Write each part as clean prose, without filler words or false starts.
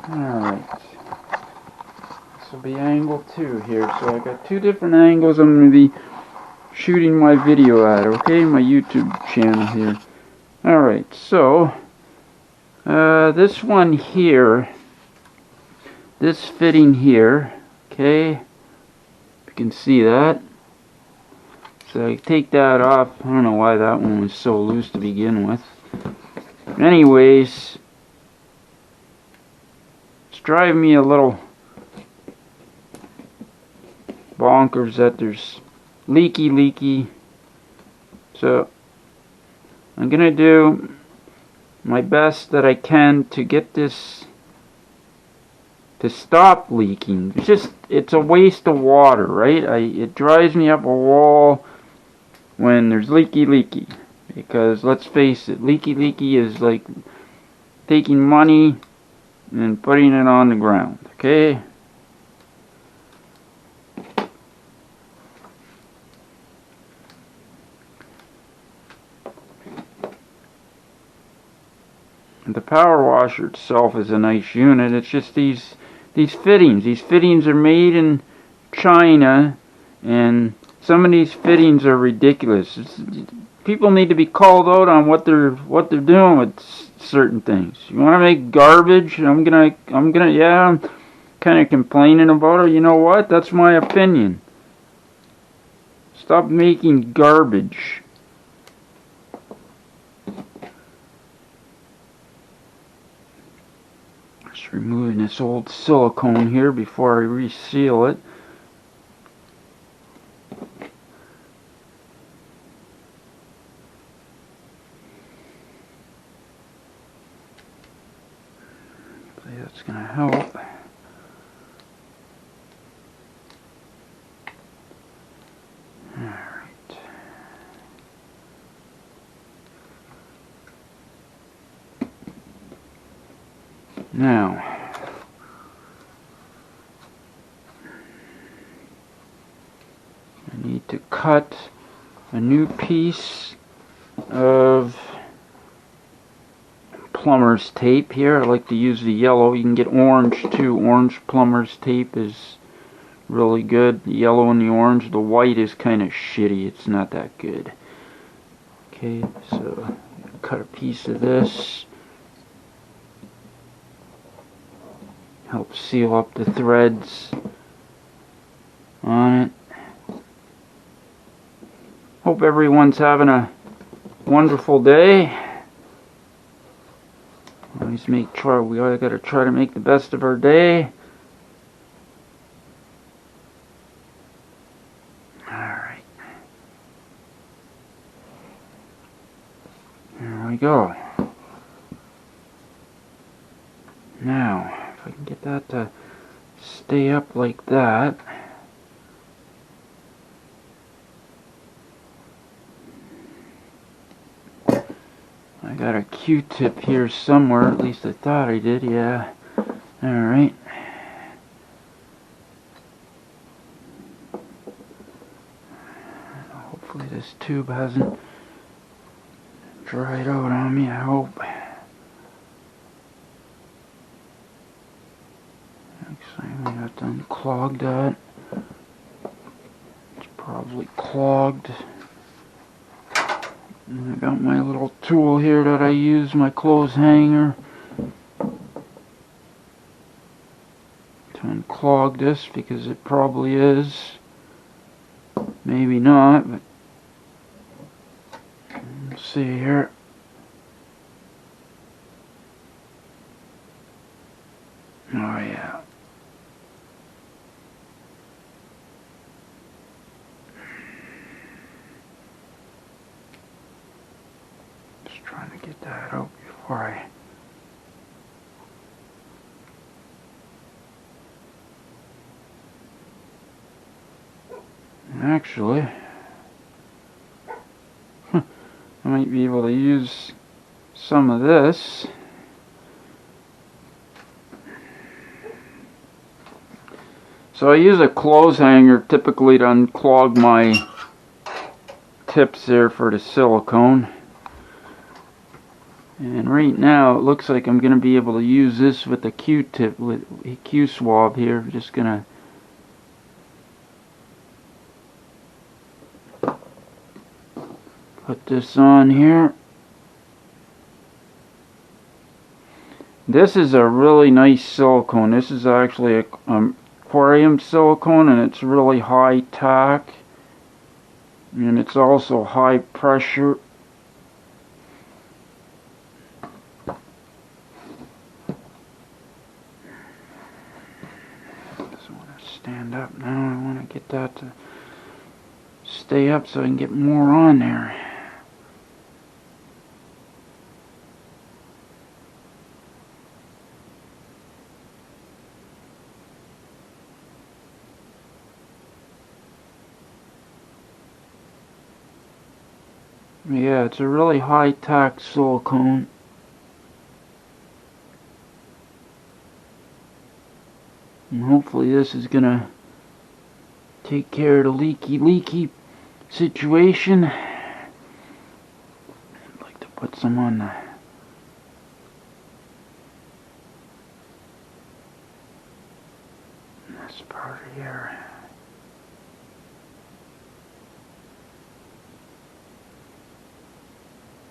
Alright. This will be angle 2 here. So I got 2 different angles I'm going to be shooting my video at, okay? My YouTube channel here. Alright, so this one here, this fitting here, okay? You can see that. So I take that off. I don't know why that one was so loose to begin with. Anyways, it's driving me a little bonkers that there's leaky. So I'm gonna do my best that I can to get this to stop leaking. It's a waste of water, right? It drives me up a wall when there's leaky, because let's face it, leaky is like taking money and putting it on the ground, okay? The power washer itself is a nice unit. It's just these fittings. These fittings are made in China, and some of these fittings are ridiculous. People need to be called out on what they're doing with certain things. You want to make garbage? I'm gonna yeah, I'm kind of complaining about it. You know what? That's my opinion. Stop making garbage. Just removing this old silicone here before I reseal it. That's going to help. Alright. Now, I need to cut a new piece of plumber's tape here. I like to use the yellow. You can get orange too. Orange plumber's tape is really good. The yellow and the orange. The white is kind of shitty. It's not that good. Okay, so cut a piece of this. Help seal up the threads on it. Hope everyone's having a wonderful day. We always gotta try to make the best of our day. Alright. There we go. Now, if I can get that to stay up like that. I got a Q-tip here somewhere, at least I thought I did, yeah. Alright. Hopefully this tube hasn't dried out on me, I hope. Actually, I have to unclog that. It's probably clogged. And I got my little tool here that I use, my clothes hanger, to unclog this, because it probably is. Maybe not, but let's see here. Oh yeah. Trying to get that out before I actually I might be able to use some of this. So I use a clothes hanger typically to unclog my tips there for the silicone. And right now it looks like I'm going to be able to use this with the Q-tip, with a Q-swab here. Just going to put this on here. This is a really nice silicone. This is actually a aquarium silicone, and it's really high tack, and it's also high pressure. Just want to stand up now. I want to get that to stay up so I can get more on there. Yeah, it's a really high-tack silicone. And hopefully this is gonna take care of the leaky situation. I'd like to put some on this part here.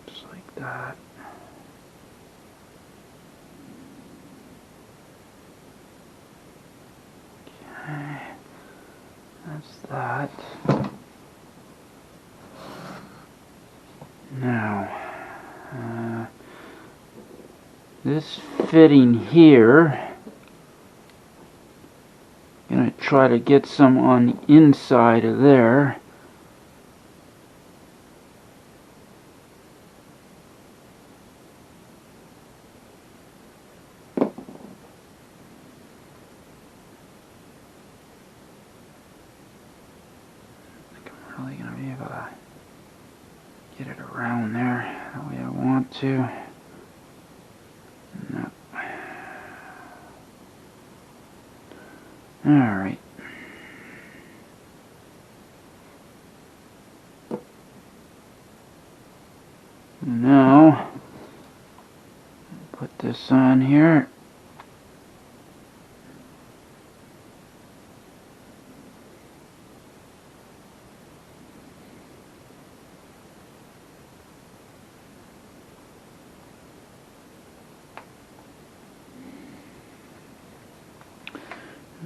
Just like that. Okay, that's that. Now, this fitting here, I'm going to try to get some on the inside of there. Really going to be able to get it around there the way I want to. No. Alright. Now, put this on here.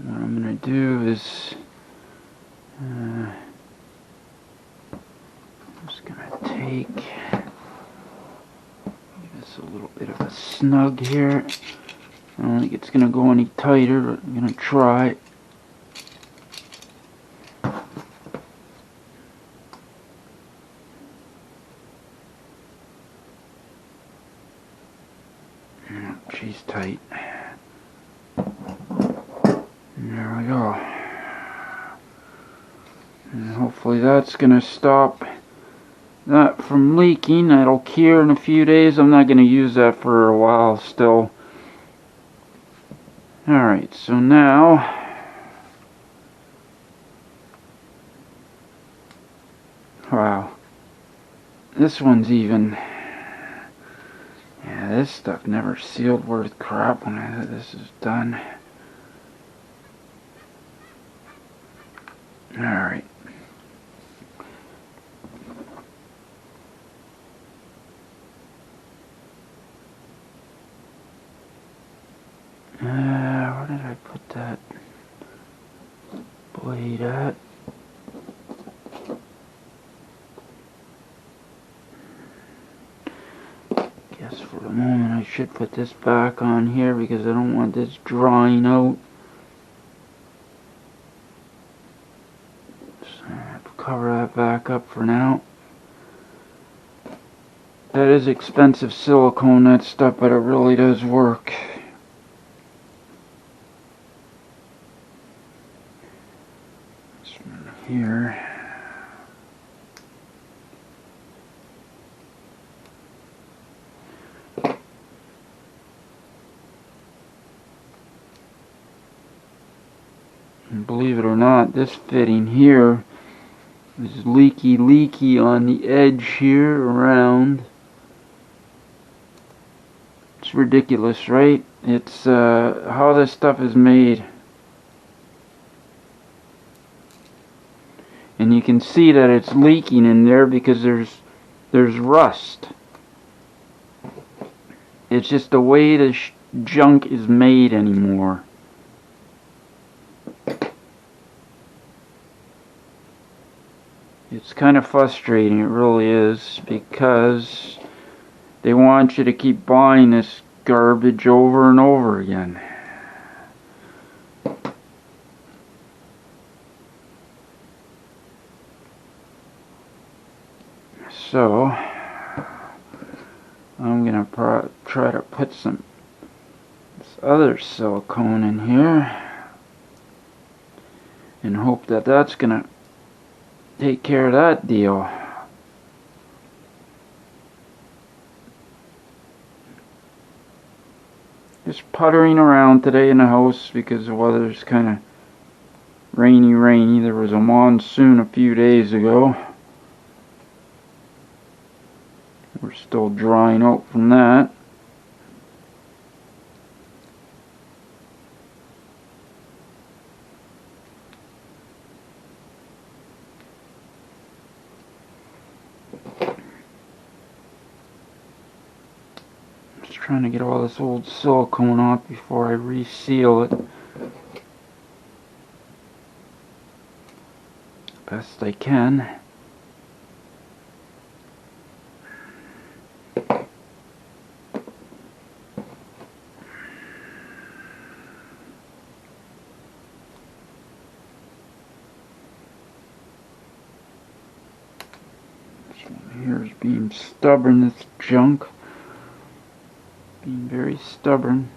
What I'm going to do is I'm just going to take, give this a little bit of a snug here. I don't think it's going to go any tighter, but I'm going to try. Oh, she's tight. There we go. And hopefully that's going to stop that from leaking. That'll cure in a few days. I'm not going to use that for a while still. Alright, so now, wow, this one's even, yeah, this stuff never sealed worth crap when this is done. Alright. Where did I put that blade at? Guess for the moment I should put this back on here because I don't want this drying out. So I have to cover that back up for now. That is expensive silicone, that stuff, but it really does work. Here. And believe it or not, this fitting here is leaky on the edge here around. It's ridiculous, right? It's how this stuff is made. And you can see that it's leaking in there because there's rust. It's just the way the junk is made anymore. It's kind of frustrating, it really is, because they want you to keep buying this garbage over and over again. So I'm gonna try to put some this other silicone in here and hope that that's gonna take care of that deal. Just puttering around today in the house because the weather's kind of rainy. There was a monsoon a few days ago. We're still drying out from that. Just trying to get all this old silicone off before I reseal it best I can. Here's being stubborn, this junk. Being very stubborn.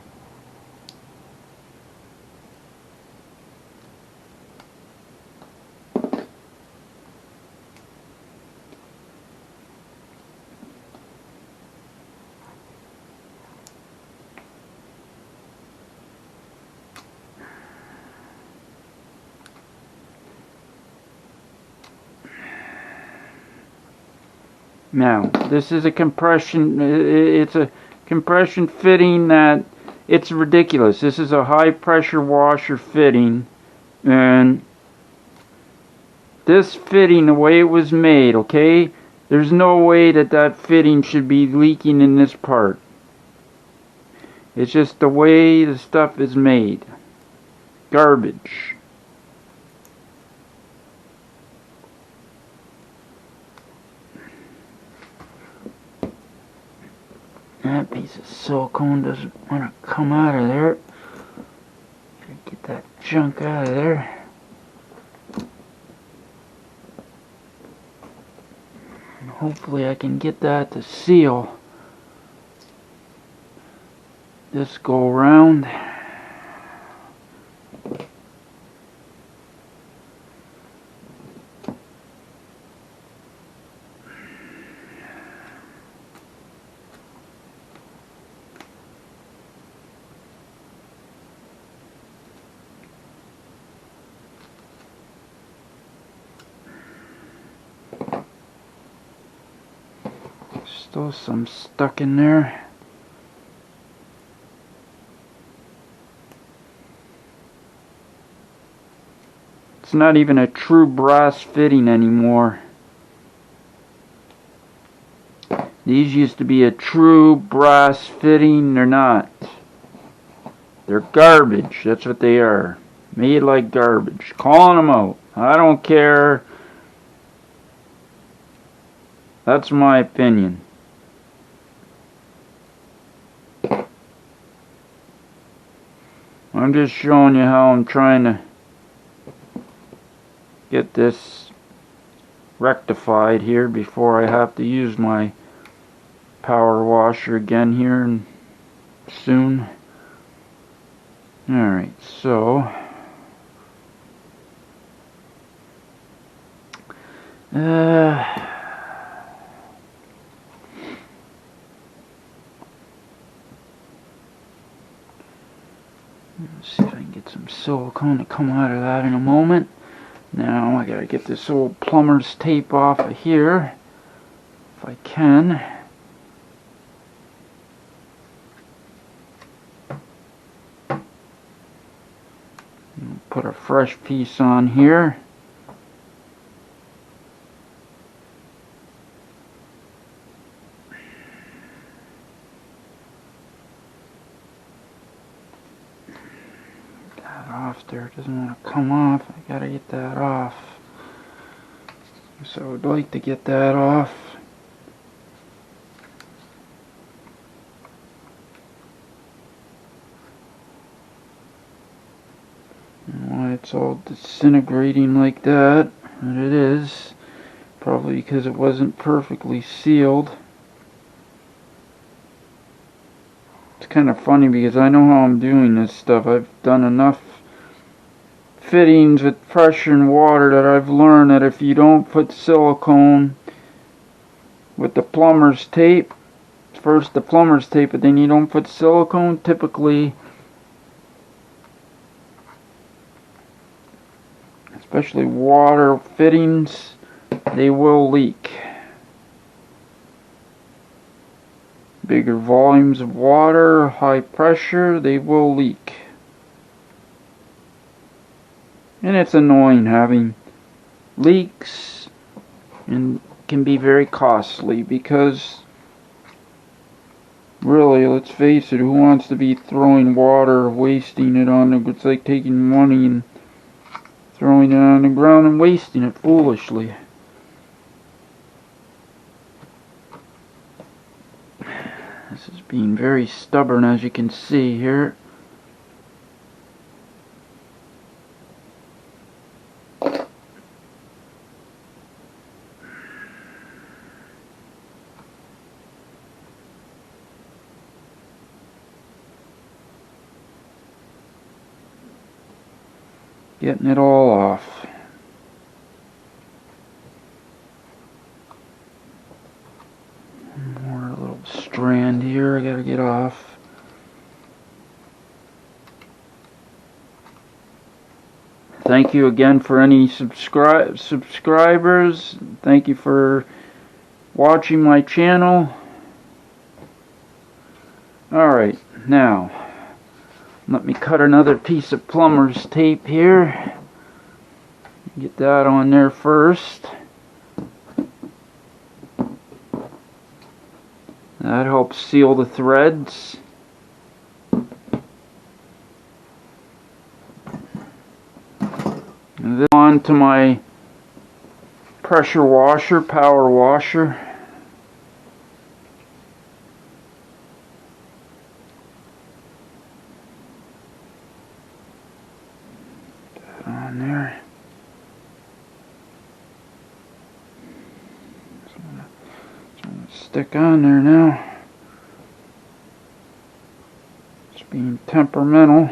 Now, this is a compression, it's a compression fitting that, it's ridiculous. This is a high pressure washer fitting, and this fitting, the way it was made, okay, there's no way that that fitting should be leaking in this part. It's just the way the stuff is made. Garbage. That piece of silicone doesn't want to come out of there. Gotta get that junk out of there. And hopefully I can get that to seal this go around. Still some stuck in there. It's not even a true brass fitting anymore. These used to be a true brass fitting. They're not. They're garbage. That's what they are. Made like garbage. Calling them out. I don't care. That's my opinion. I'm just showing you how I'm trying to get this rectified here before I have to use my power washer again here soon. Alright, so let's see if I can get some silicone to come out of that in a moment. Now I gotta get this old plumber's tape off of here, if I can. put a fresh piece on here. Get that off there. It doesn't want to come off. I gotta get that off. So I would like to get that off. And why it's all disintegrating like that, and it is, probably because it wasn't perfectly sealed. It's kind of funny because I know how I'm doing this stuff. I've done enough fittings with pressure and water that I've learned that if you don't put silicone with the plumber's tape, first the plumber's tape, but then you don't put silicone, typically, especially water fittings, they will leak. Bigger volumes of water, high pressure, they will leak. And it's annoying having leaks, and can be very costly because really, let's face it, who wants to be throwing water, wasting it on the, it's like taking money and throwing it on the ground and wasting it foolishly. This is being very stubborn, as you can see here. Getting it all off. More little strand here I gotta get off. Thank you again for any subscribers. Thank you for watching my channel. Alright, now let me cut another piece of plumber's tape here. Get that on there first. That helps seal the threads. And then on to my pressure washer, power washer. On there. So I'm gonna stick on there now. It's being temperamental.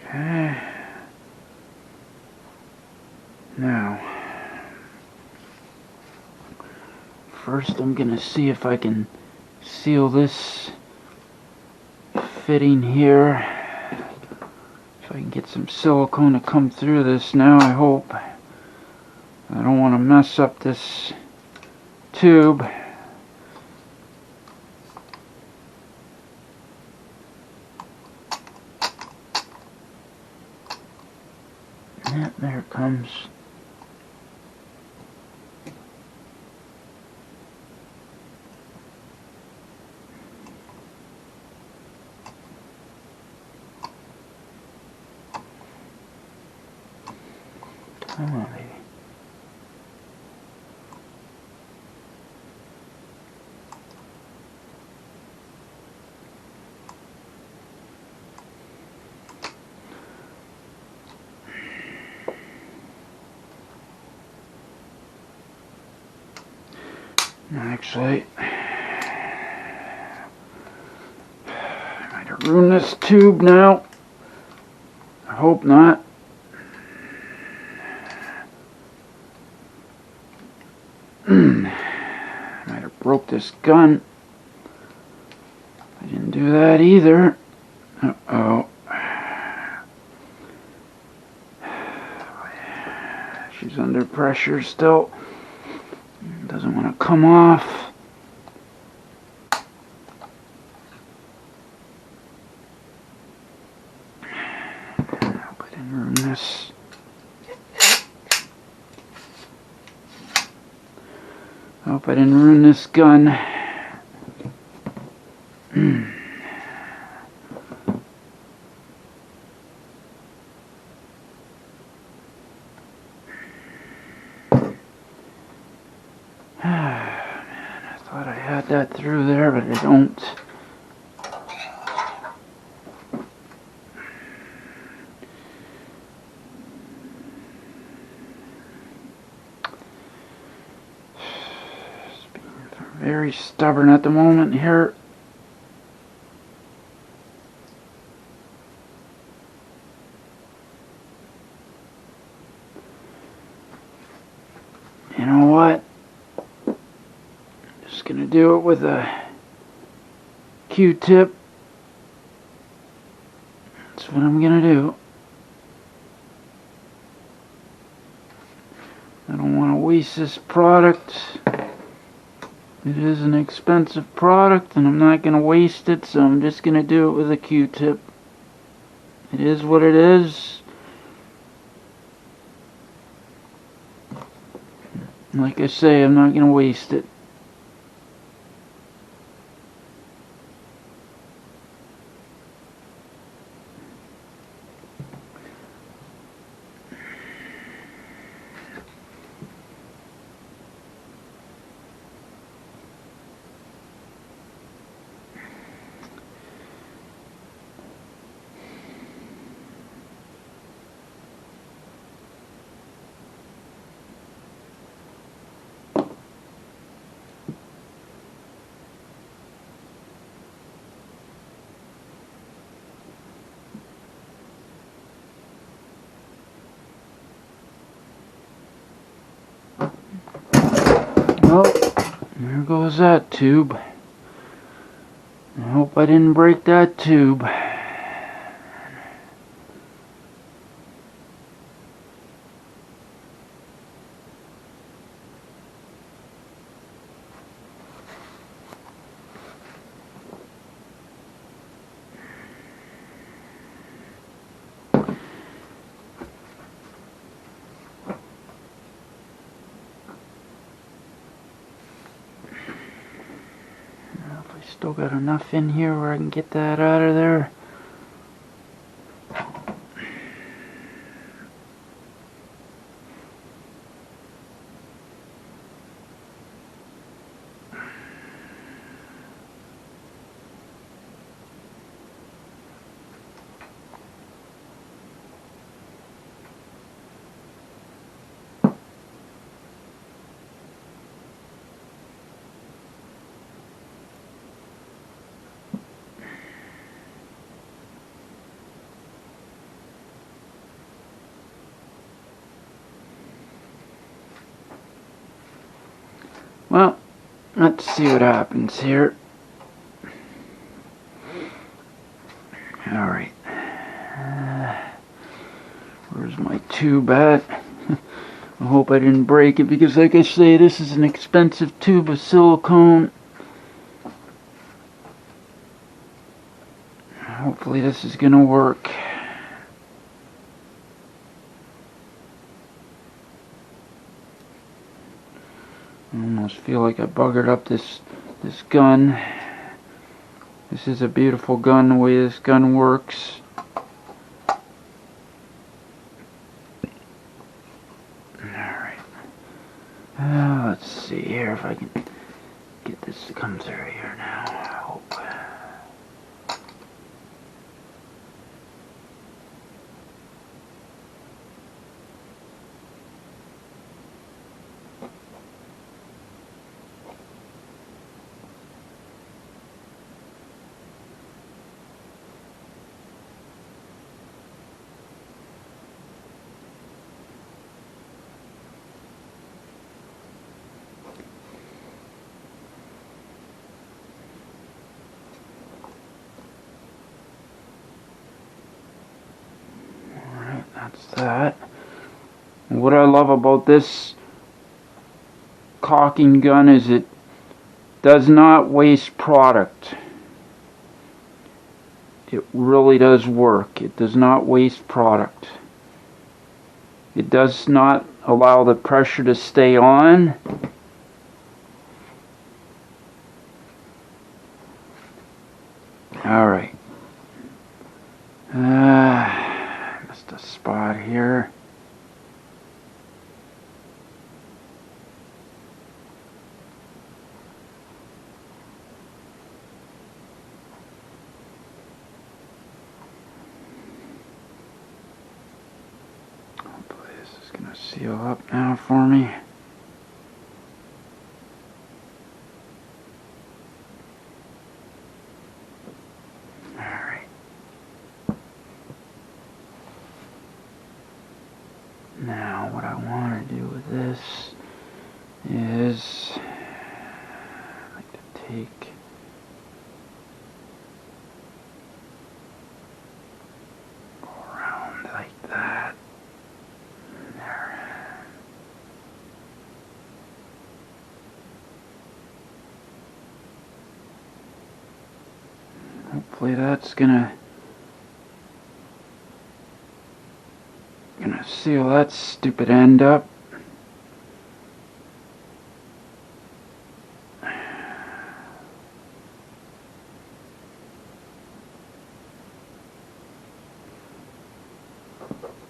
Okay. Now, first I'm gonna see if I can seal this fitting here. If I can get some silicone to come through this now, I hope. I don't want to mess up this tube. Yeah, there it comes. Come on, baby. Actually, I might have ruined this tube now. I hope not. Might have broke this gun. I didn't do that either. Uh-oh. She's under pressure still. Doesn't want to come off. Hope I didn't ruin this. Hope I didn't ruin this gun. Man, I thought I had that through there, but I don't. Very stubborn at the moment here. You know what? Just gonna do it with a Q-tip. That's what I'm gonna do. I don't want to waste this product. It is an expensive product and I'm not going to waste it, so I'm just going to do it with a Q-tip. It is what it is. Like I say, I'm not going to waste it. Well, there goes that tube. I hope I didn't break that tube. Still got enough in here where I can get that out of there. Well, let's see what happens here. Alright. Where's my tube at? I hope I didn't break it because, like I say, this is an expensive tube of silicone. Hopefully this is gonna work. I almost feel like I buggered up this gun. This is a beautiful gun, the way this gun works. Alright. Let's see here if I can get this to come through here now. I hope. That's that. And what I love about this caulking gun is it does not waste product. It really does work. It does not waste product. It does not allow the pressure to stay on. Alright. Missed a spot here. Hopefully this is going to seal up now for me. Now what I want to do with this is I like to take go around like that. There. Hopefully that's gonna seal that stupid end up.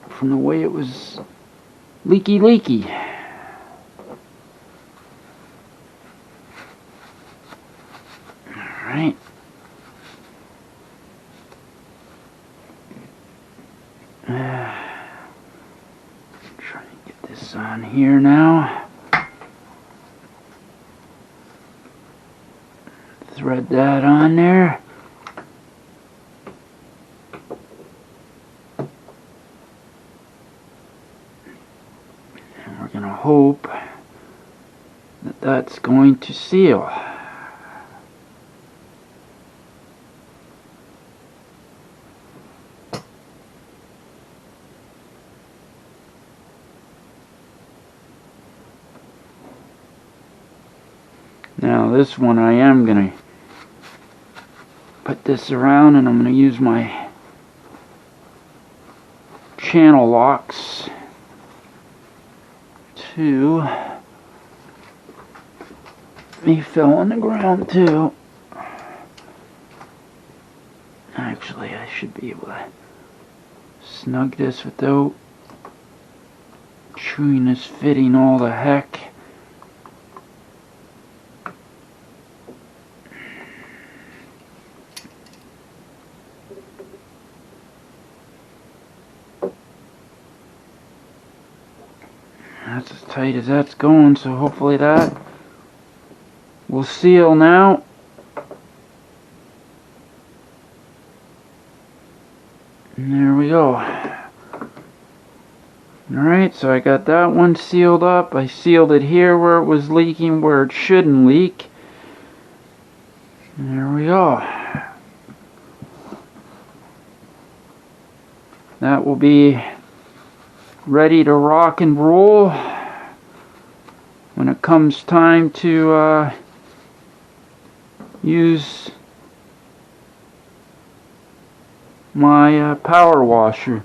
From the way it was leaky. Alright. Trying to get this on here now. Thread that on there. And we're going to hope that that's going to seal. Now this one I am going to put this around, and I'm going to use my channel locks to be fill on the ground too. Actually, I should be able to snug this without chewing this fitting all the heck. That's as tight as that's going, so hopefully that will seal now. And there we go. Alright, so I got that one sealed up. I sealed it here where it was leaking, where it shouldn't leak. And there we go. That will be ready to rock and roll when it comes time to use my power washer.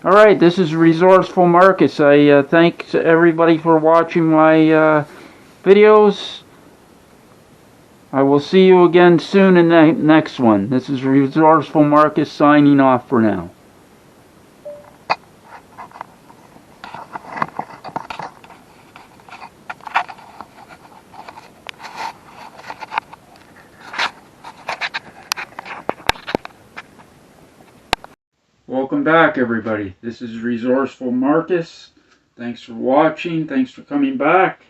Alright, this is Resourceful Marcus. I thank everybody for watching my videos. I will see you again soon in the next one. This is Resourceful Marcus signing off for now. Welcome back, everybody. This is Resourceful Marcus. Thanks for watching. Thanks for coming back.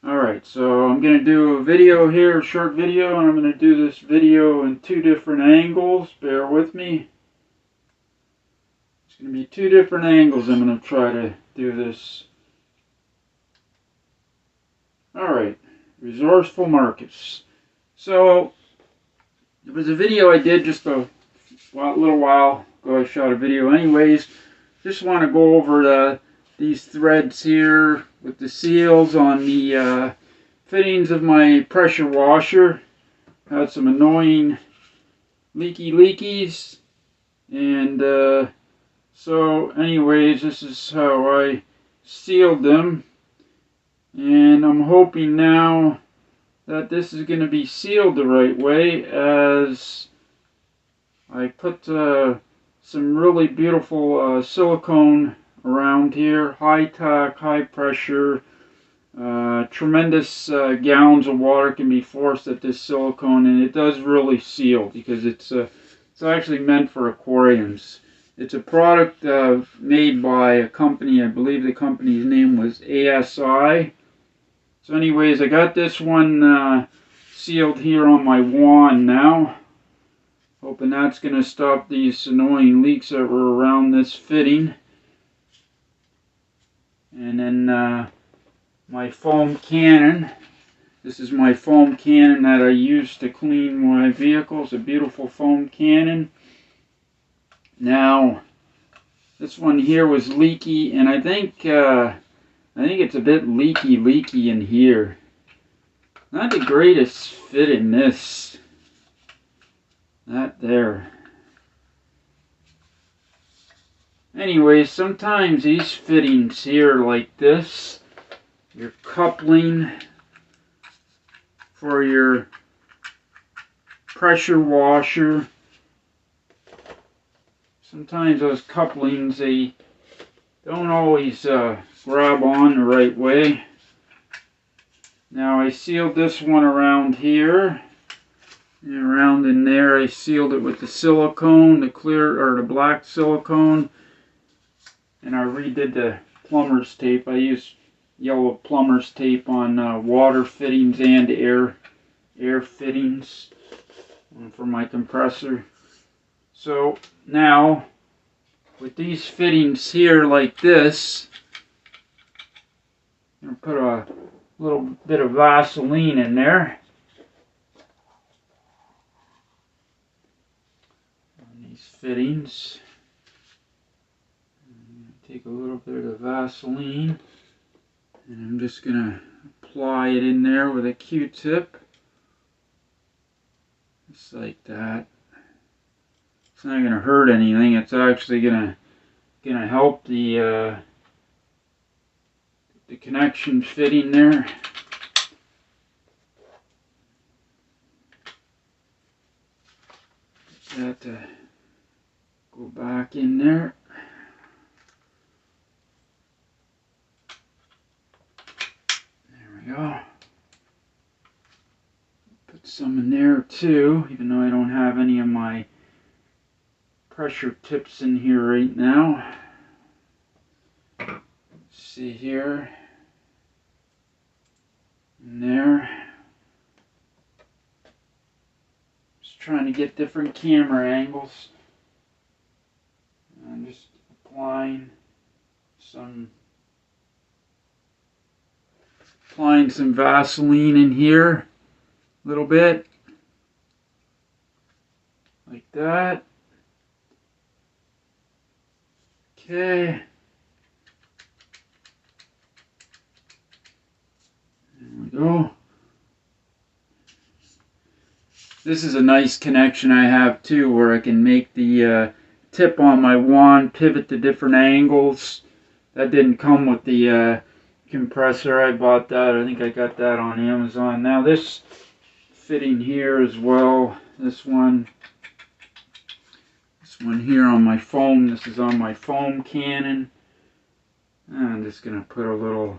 Alright, so I'm going to do a video here, a short video, and I'm going to do this video in two different angles. Bear with me. It's going to be two different angles I'm going to try to do this. Alright, Resourceful Marcus. So, it was a video I did just a little while ago I shot a video. Anyways, just want to go over these threads here with the seals on the fittings of my pressure washer. Had some annoying leakies, and so anyways, this is how I sealed them, and I'm hoping now that this is going to be sealed the right way, as I put some really beautiful silicone around here, high tack, high pressure. Tremendous gallons of water can be forced at this silicone, and it does really seal, because it's actually meant for aquariums. It's a product made by a company, I believe the company's name was ASI. So anyways, I got this one sealed here on my wand now. Hoping that's going to stop these annoying leaks that were around this fitting. And then my foam cannon. This is my foam cannon that I use to clean my vehicles. A beautiful foam cannon. Now, this one here was leaky, and I think it's a bit leaky in here. Not the greatest fit in this. That there. Anyways, sometimes these fittings here like this, your coupling for your pressure washer, sometimes those couplings, they don't always grab on the right way. Now I sealed this one around here, and around in there I sealed it with the silicone, the clear or the black silicone, and I redid the plumber's tape. I used yellow plumber's tape on water fittings and air fittings for my compressor. So now with these fittings here like this, I'm going to put a little bit of Vaseline in there on these fittings. I'm going to take a little bit of Vaseline, and I'm just going to apply it in there with a Q-tip, just like that. It's not going to hurt anything. It's actually going to help the connection fitting there. Get that to go back in there. There we go. Put some in there too, even though I don't have any of my pressure tips in here right now. Let's see here, and there. Just trying to get different camera angles. I'm just applying some Vaseline in here a little bit, like that. Okay. There we go. This is a nice connection I have too, where I can make the tip on my wand pivot to different angles. That didn't come with the compressor. I bought that. I think I got that on Amazon. Now this fitting here as well. This one here on my foam. This is on my foam cannon. I'm just going to put a little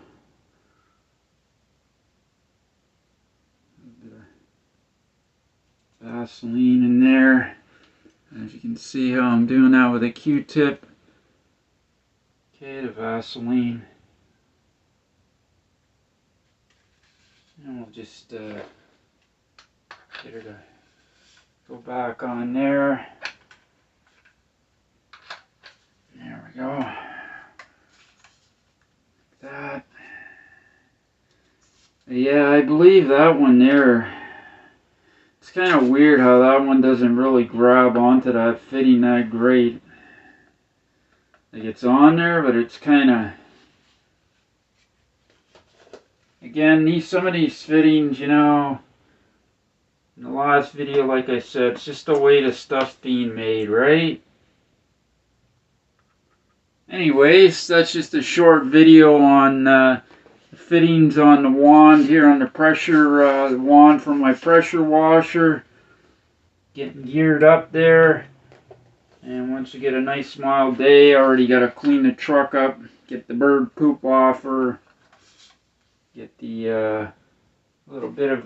bit of Vaseline in there. As you can see how I'm doing that with a Q-tip. Okay, the Vaseline. And we'll just get her to go back on there. There we go. Like that. Yeah, I believe that one there. It's kind of weird how that one doesn't really grab onto that fitting that great. Like it's on there, but it's kind of, again, some of these fittings, you know, in the last video, like I said, it's just the way the stuff's being made, right? Anyways, that's just a short video on the fittings on the wand here, on the pressure wand from my pressure washer. Getting geared up there. And once you get a nice mild day, I already got to clean the truck up, get the bird poop off her, get the little bit of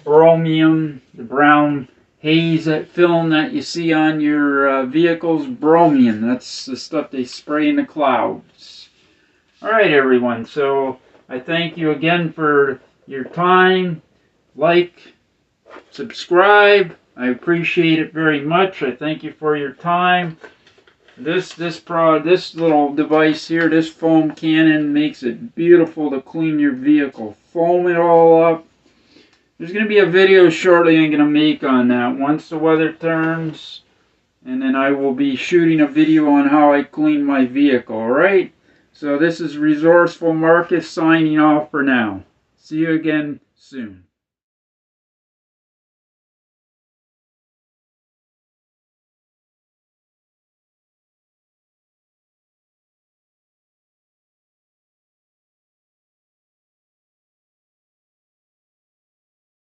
bromium, the brown haze, that film that you see on your vehicles, bromium. That's the stuff they spray in the clouds. Alright everyone, so I thank you again for your time. Like, subscribe. I appreciate it very much. I thank you for your time. This little device here, this foam cannon, makes it beautiful to clean your vehicle. Foam it all up. There's going to be a video shortly I'm going to make on that once the weather turns. And then I will be shooting a video on how I clean my vehicle, alright? So this is Resourceful Marcus signing off for now. See you again soon.